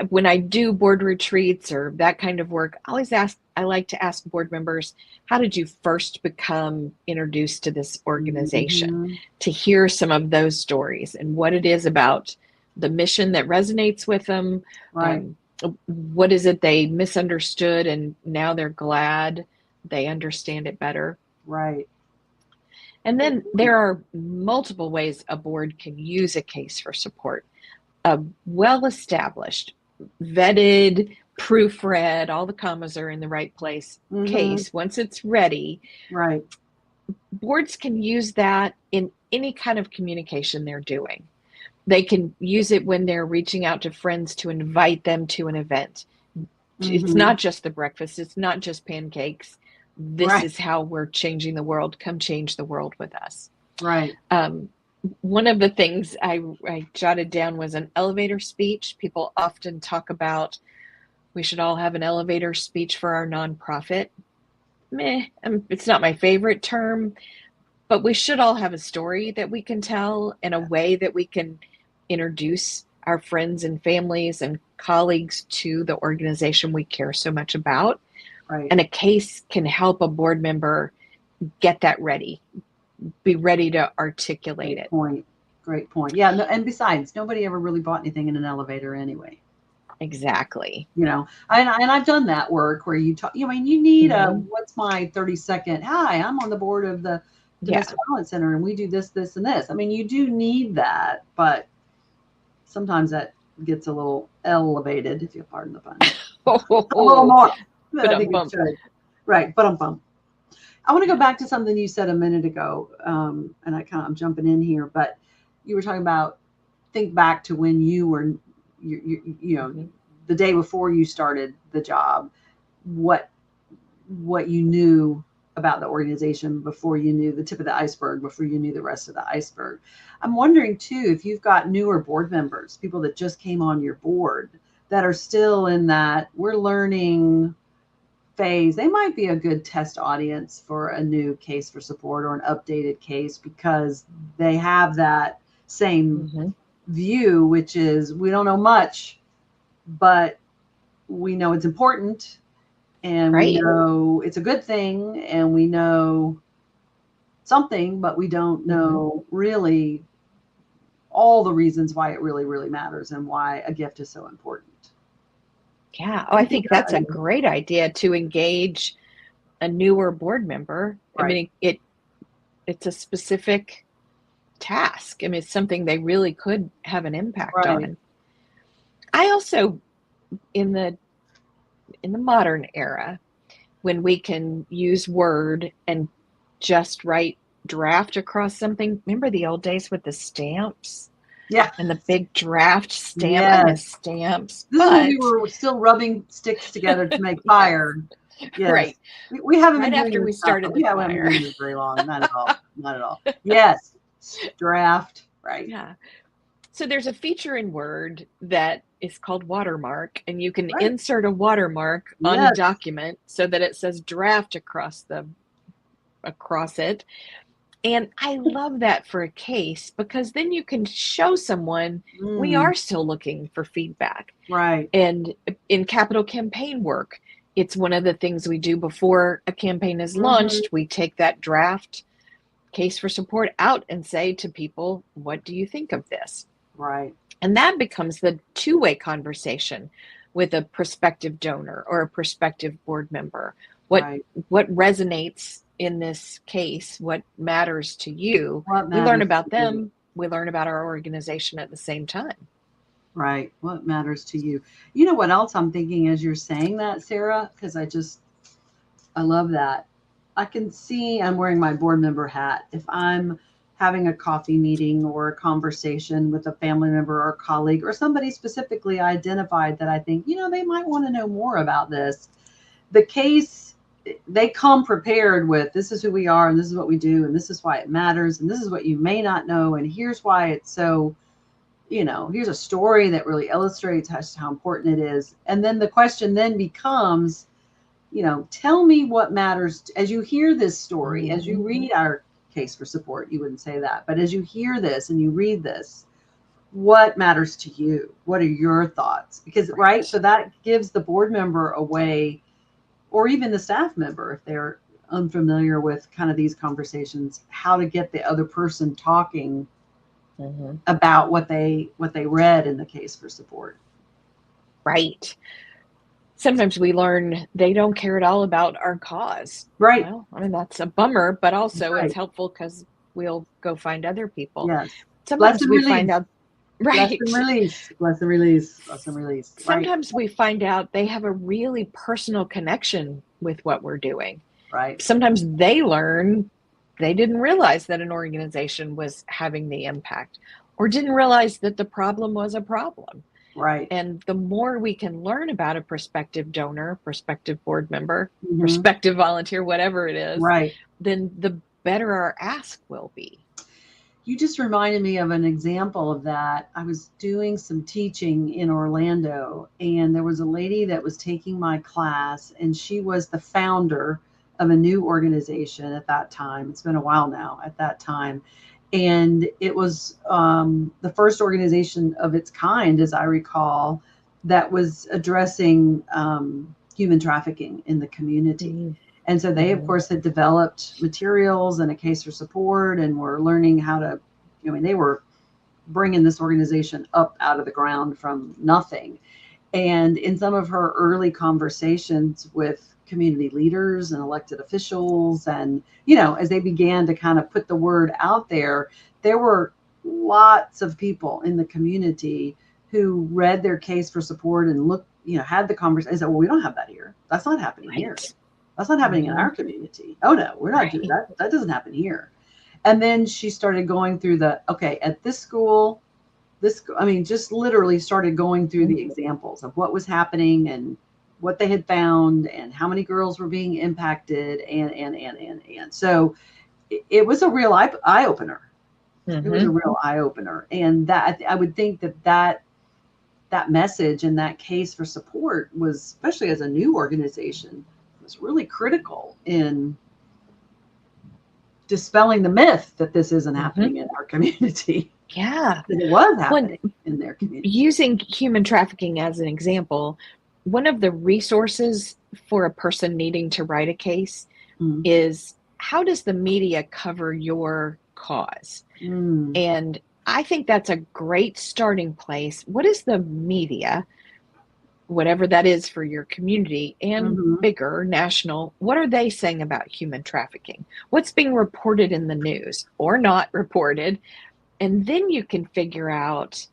When I do board retreats or that kind of work, I like to ask board members, how did you first become introduced to this organization? To hear some of those stories and what it is about the mission that resonates with them. What is it they misunderstood and now they're glad they understand it better. And then there are multiple ways a board can use a case for support. A well-established, vetted, proofread, all the commas are in the right place case, once it's ready, boards can use that in any kind of communication they're doing. They can use it when they're reaching out to friends to invite them to an event. It's not just the breakfast. It's not just pancakes. This is how we're changing the world. Come change the world with us. One of the things I jotted down was an elevator speech. People often talk about, we should all have an elevator speech for our nonprofit. It's not my favorite term, but we should all have a story that we can tell in a way that we can introduce our friends and families and colleagues to the organization we care so much about. And a case can help a board member get that ready, be ready to articulate it. Great point. Yeah. No, and besides, nobody ever really bought anything in an elevator anyway. Exactly. And I've done that work where you talk, you need what's my 30-second, hi, I'm on the board of the Domestic Violence Center and we do this, this, and this. I mean, you do need that, but sometimes that gets a little elevated, if you'll pardon the pun. A little more. I think it should. But I want to go back to something you said a minute ago, and I'm jumping in here, but you were talking about think back to when you were, the day before you started the job, what you knew about the organization before you knew the tip of the iceberg, before you knew the rest of the iceberg. I'm wondering too, if you've got newer board members, people that just came on your board that are still in that we're learning phase, they might be a good test audience for a new case for support or an updated case, because they have that same view, which is we don't know much, but we know it's important, and we know it's a good thing, and we know something, but we don't know really all the reasons why it really, really matters and why a gift is so important. Yeah. Oh, I think that's a great idea, to engage a newer board member. Right. I mean, it's a specific task. I mean, it's something they really could have an impact on. I also, in the modern era, when we can use Word and just write draft across something, remember the old days with the stamps? Yeah. And the big draft stamp. Yes. I miss stamps. This is when we were still rubbing sticks together to make fire. Yes. Right. We haven't right been doing after we started the fire. Haven't been doing it very long. Not at all. Not at all. Yes. Draft. Right. Yeah. So there's a feature in Word that is called watermark, and you can insert a watermark on a document so that it says draft across it. And I love that for a case, because then you can show someone we are still looking for feedback. Right. And in capital campaign work, it's one of the things we do before a campaign is launched. We take that draft case for support out and say to people, what do you think of this? Right. And that becomes the two-way conversation with a prospective donor or a prospective board member. What resonates in this case? What matters to you? We learn about them. We learn about our organization at the same time. Right. What matters to you? You know what else I'm thinking as you're saying that, Sarah? Because I love that. I can see I'm wearing my board member hat. If I'm having a coffee meeting or a conversation with a family member or colleague or somebody specifically identified that I think, they might want to know more about this. The case, they come prepared with, this is who we are, and this is what we do, and this is why it matters, and this is what you may not know, and here's why it's so, here's a story that really illustrates how important it is. And then the question then becomes, tell me what matters as you hear this story, as you read our case for support. You wouldn't say that, but as you hear this and you read this, what matters to you? What are your thoughts? Because so that gives the board member a way, or even the staff member, if they're unfamiliar with kind of these conversations, how to get the other person talking about what they read in the case for support. Right. Sometimes we learn they don't care at all about our cause. Right. Well, I mean, that's a bummer, but also it's helpful because we'll go find other people. Yes. Sometimes we find out. Right. Lesson release. Sometimes we find out they have a really personal connection with what we're doing. Right. Sometimes they learn they didn't realize that an organization was having the impact, or didn't realize that the problem was a problem. Right. And the more we can learn about a prospective donor, prospective board member, prospective volunteer, whatever it is, then the better our ask will be. You just reminded me of an example of that. I was doing some teaching in Orlando, and there was a lady that was taking my class, and she was the founder of a new organization at that time. It's been a while now at that time. And it was the first organization of its kind, as I recall, that was addressing human trafficking in the community. And so they, of course, had developed materials and a case for support, and were learning how to, they were bringing this organization up out of the ground from nothing. And in some of her early conversations with community leaders and elected officials, and, as they began to kind of put the word out there, there were lots of people in the community who read their case for support and looked, had the conversation and said, well, we don't have that here. That's not happening here. That's not happening in our community. Oh no, we're not doing that. That doesn't happen here. And then she started going through at this school, just literally started going through the examples of what was happening and what they had found and how many girls were being impacted. And so it was a real eye opener. It was a real eye opener. And that, I would think that message and that case for support was, especially as a new organization, was really critical in dispelling the myth that this isn't happening in our community. Yeah. That it was happening in their community. Using human trafficking as an example, one of the resources for a person needing to write a case is, how does the media cover your cause? And I think that's a great starting place. What is the media, whatever that is for your community and bigger, national, what are they saying about human trafficking? What's being reported in the news or not reported? And then you can figure out,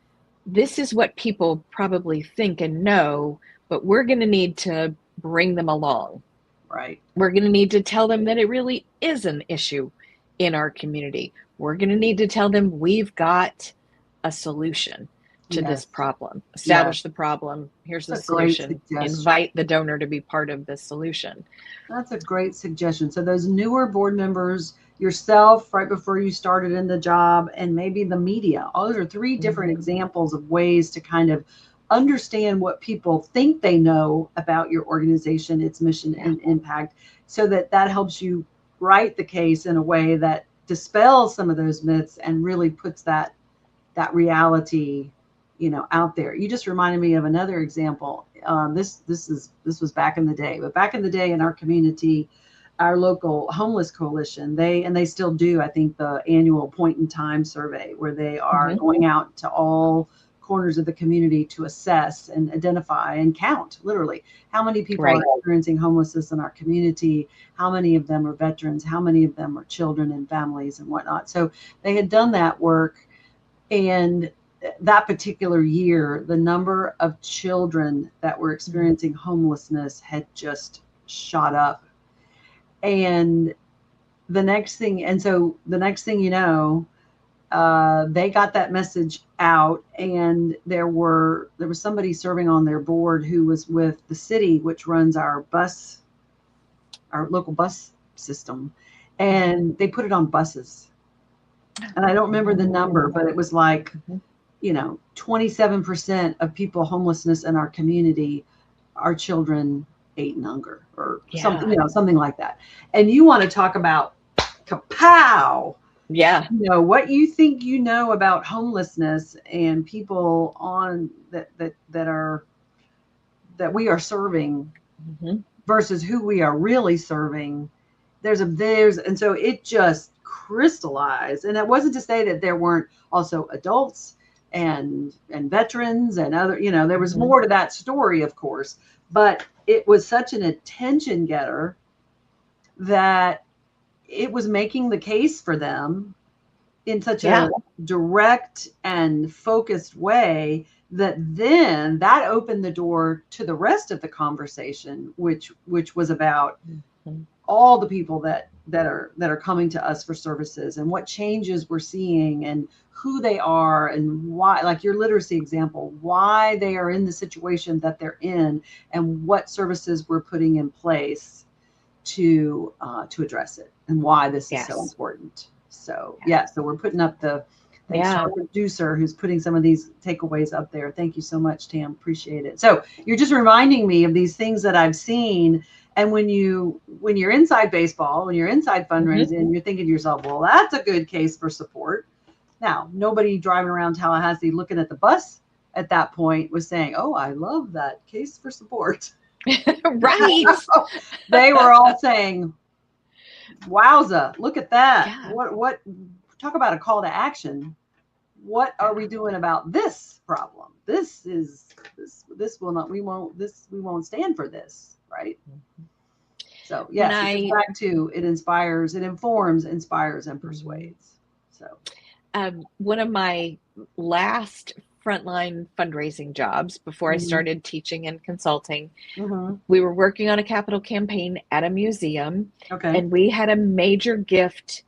this is what people probably think and know, but we're going to need to bring them along. Right. We're going to need to tell them that it really is an issue in our community. We're going to need to tell them we've got a solution to this problem. Establish the problem. Here's the solution. Invite the donor to be part of the solution. That's a great suggestion. So those newer board members, yourself right before you started in the job, and maybe the media, all those are three different examples of ways to kind of understand what people think they know about your organization, its mission and impact, so that helps you write the case in a way that dispels some of those myths and really puts that reality, out there. You just reminded me of another example. This was back in the day, but back in the day in our community, our local homeless coalition, they still do, I think, the annual point in time survey, where they are going out to all corners of the community to assess and identify and count, literally, how many people are experiencing homelessness in our community, how many of them are veterans, how many of them are children and families and whatnot. So they had done that work, and that particular year, the number of children that were experiencing homelessness had just shot up. And the next thing you know, they got that message out, and there was somebody serving on their board who was with the city, which runs our local bus system, and they put it on buses. And I don't remember the number, but it was like, 27% of people homelessness in our community are children 8 and younger, or something like that. And you want to talk about kapow. Yeah. What you think about homelessness and people on that we are serving versus who we are really serving. And so it just crystallized. And it wasn't to say that there weren't also adults and veterans and other, there was more to that story, of course, but it was such an attention getter that it was making the case for them in such a direct and focused way that then that opened the door to the rest of the conversation, which was about all the people that are coming to us for services, and what changes we're seeing, and who they are, and why, like your literacy example, why they are in the situation that they're in, and what services we're putting in place to address it, and why this is so important. So so we're putting up thanks to our producer who's putting some of these takeaways up there. Thank you so much, Tam. Appreciate it. So you're just reminding me of these things that I've seen. And when you're inside baseball, when you're inside fundraising, you're thinking to yourself, well, that's a good case for support. Now, nobody driving around Tallahassee looking at the bus at that point was saying, oh, I love that case for support. Right. They were all saying, wowza, look at that. Yeah. What talk about a call to action. What are we doing about this problem? This we won't stand for this. Right. So yes, back to it inspires, it informs, inspires, and persuades. So one of my last frontline fundraising jobs before I started teaching and consulting, we were working on a capital campaign at a museum, and we had a major gift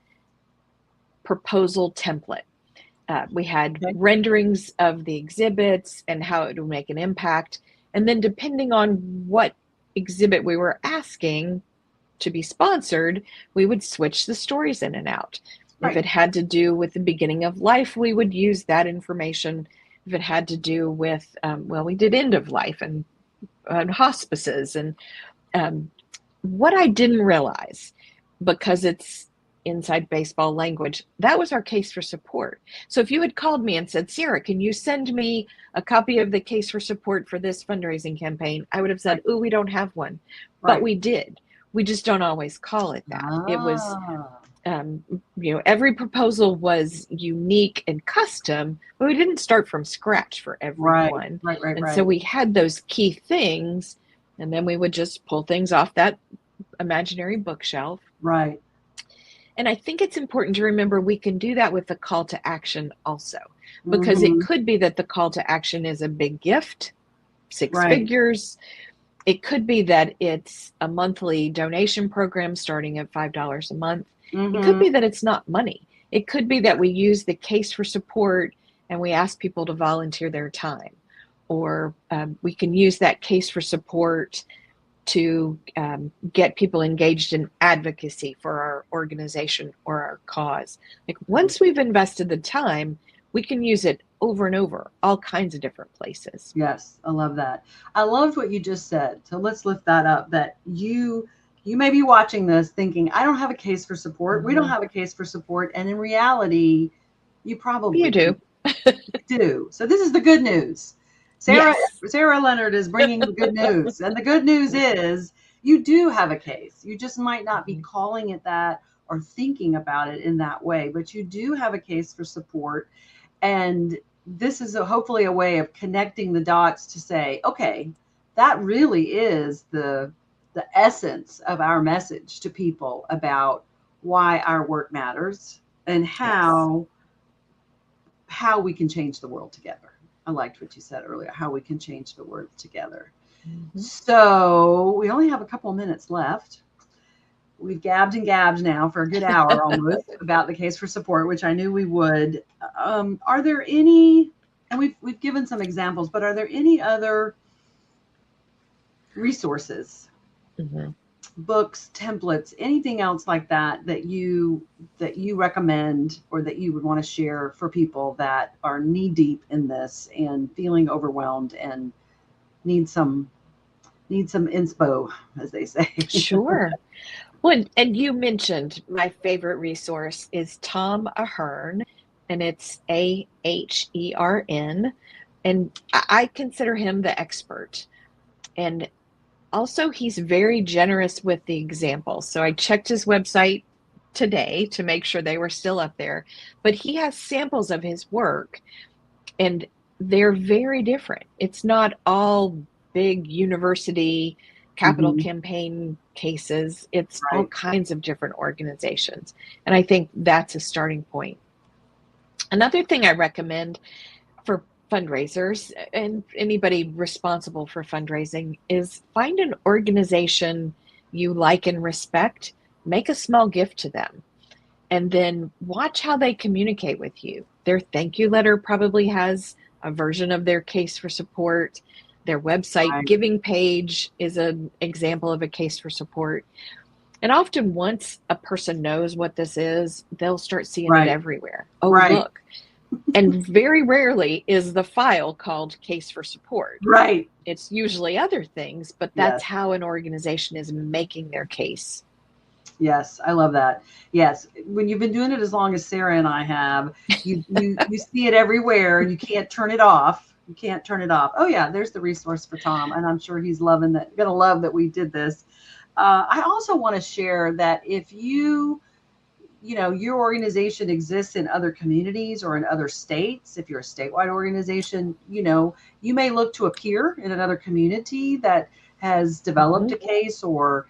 proposal template. We had renderings of the exhibits and how it would make an impact. And then depending on what exhibit we were asking to be sponsored, we would switch the stories in and out. Right. If it had to do with the beginning of life, we would use that information. If it had to do with, we did end of life and hospices. And what I didn't realize, because it's inside baseball language, that was our case for support. So if you had called me and said, Sara, can you send me a copy of the case for support for this fundraising campaign? I would have said, we don't have one. Right. But we did. We just don't always call it that. It was, every proposal was unique and custom, but we didn't start from scratch for everyone. Right. And so we had those key things, and then we would just pull things off that imaginary bookshelf. Right. And I think it's important to remember we can do that with the call to action also, because it could be that the call to action is a big gift, six figures. It could be that it's a monthly donation program starting at $5 a month. It could be that it's not money. It could be that we use the case for support and we ask people to volunteer their time, or we can use that case for support to get people engaged in advocacy for our organization or our cause. Like, once we've invested the time, we can use it over and over, all kinds of different places. Yes, I love that. I loved what you just said. So let's lift that up, that you may be watching this thinking, I don't have a case for support. We don't have a case for support. And in reality, you probably do. do. So this is the good news. Sara Leonard is bringing the good news. And the good news is you do have a case. You just might not be calling it that or thinking about it in that way, but you do have a case for support. And this is hopefully a way of connecting the dots to say, okay, that really is the essence of our message to people about why our work matters and how we can change the world together. I liked what you said earlier, how we can change the world together. So we only have a couple of minutes left. We've gabbed and gabbed now for a good hour almost about the case for support, which I knew we would. Are there any, and we've given some examples, but are there any other resources, books, templates, anything else like that you recommend or that you would want to share for people that are knee deep in this and feeling overwhelmed and need some inspo, as they say? Sure. Well, and you mentioned my favorite resource is Tom Ahern, and it's Ahern, and I consider him the expert. And also, he's very generous with the examples. So I checked his website today to make sure they were still up there, but he has samples of his work, and they're very different. It's not all big university capital campaign cases. It's all kinds of different organizations. And I think that's a starting point. Another thing I recommend for fundraisers and anybody responsible for fundraising is find an organization you like and respect, make a small gift to them, and then watch how they communicate with you. Their thank you letter probably has a version of their case for support. Their website giving page is an example of a case for support. And often once a person knows what this is, they'll start seeing it everywhere. Oh, look. And very rarely is the file called case for support. Right. It's usually other things, but that's how an organization is making their case. Yes, I love that. Yes, when you've been doing it as long as Sara and I have, you see it everywhere and you can't turn it off. You can't turn it off. Oh yeah, there's the resource for Tom, and I'm sure he's gonna love that we did this. I also want to share that if your organization exists in other communities or in other states, if you're a statewide organization, you may look to a peer in another community that has developed a case, or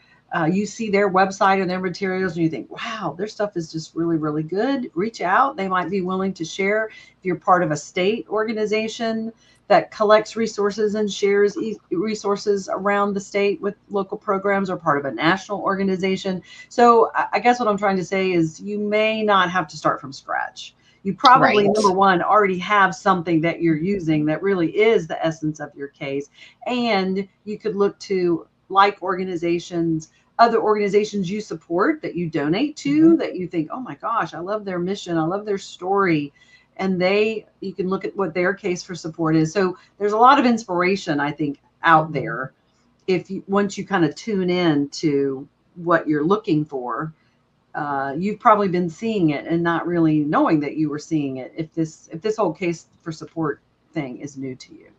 you see their website and their materials and you think, wow, their stuff is just really, really good. Reach out. They might be willing to share. If you're part of a state organization that collects resources and shares resources around the state with local programs, or part of a national organization. So I guess what I'm trying to say is you may not have to start from scratch. You probably, number one, already have something that you're using that really is the essence of your case. And you could look to like organizations, other organizations you support that you donate to, that you think, oh my gosh, I love their mission, I love their story. And you can look at what their case for support is. So there's a lot of inspiration, I think, out there. Once you kind of tune in to what you're looking for, you've probably been seeing it and not really knowing that you were seeing it. If this whole case for support thing is new to you.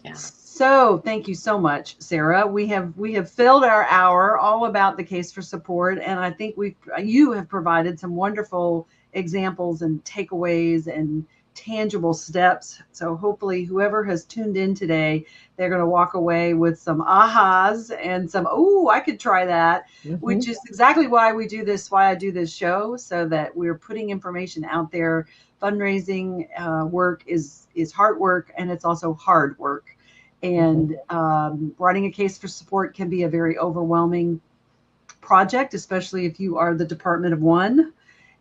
Yeah. So thank you so much, Sara. We have filled our hour all about the case for support, and I think you have provided some wonderful examples and takeaways and tangible steps. So hopefully whoever has tuned in today, they're going to walk away with some ahas and some, oh, I could try that, which is exactly why I do this show, so that we're putting information out there. Fundraising work is hard work, and it's also hard work. And writing a case for support can be a very overwhelming project, especially if you are the department of one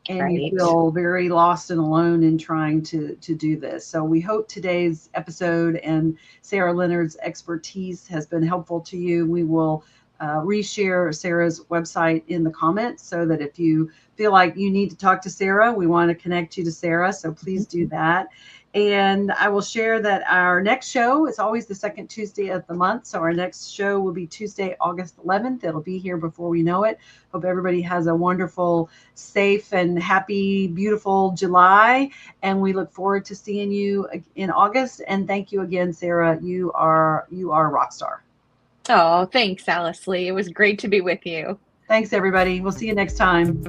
and you feel very lost and alone in trying to do this. So we hope today's episode and Sara Leonard's expertise has been helpful to you. We will reshare Sara's website in the comments, so that if you feel like you need to talk to Sara, we want to connect you to Sara. So please do that. And I will share that our next show is always the second Tuesday of the month. So our next show will be Tuesday, August 11th. It'll be here before we know it. Hope everybody has a wonderful, safe, and happy, beautiful July. And we look forward to seeing you in August. And thank you again, Sara. You are a rock star. Oh, thanks, Alyce Lee. It was great to be with you. Thanks, everybody. We'll see you next time.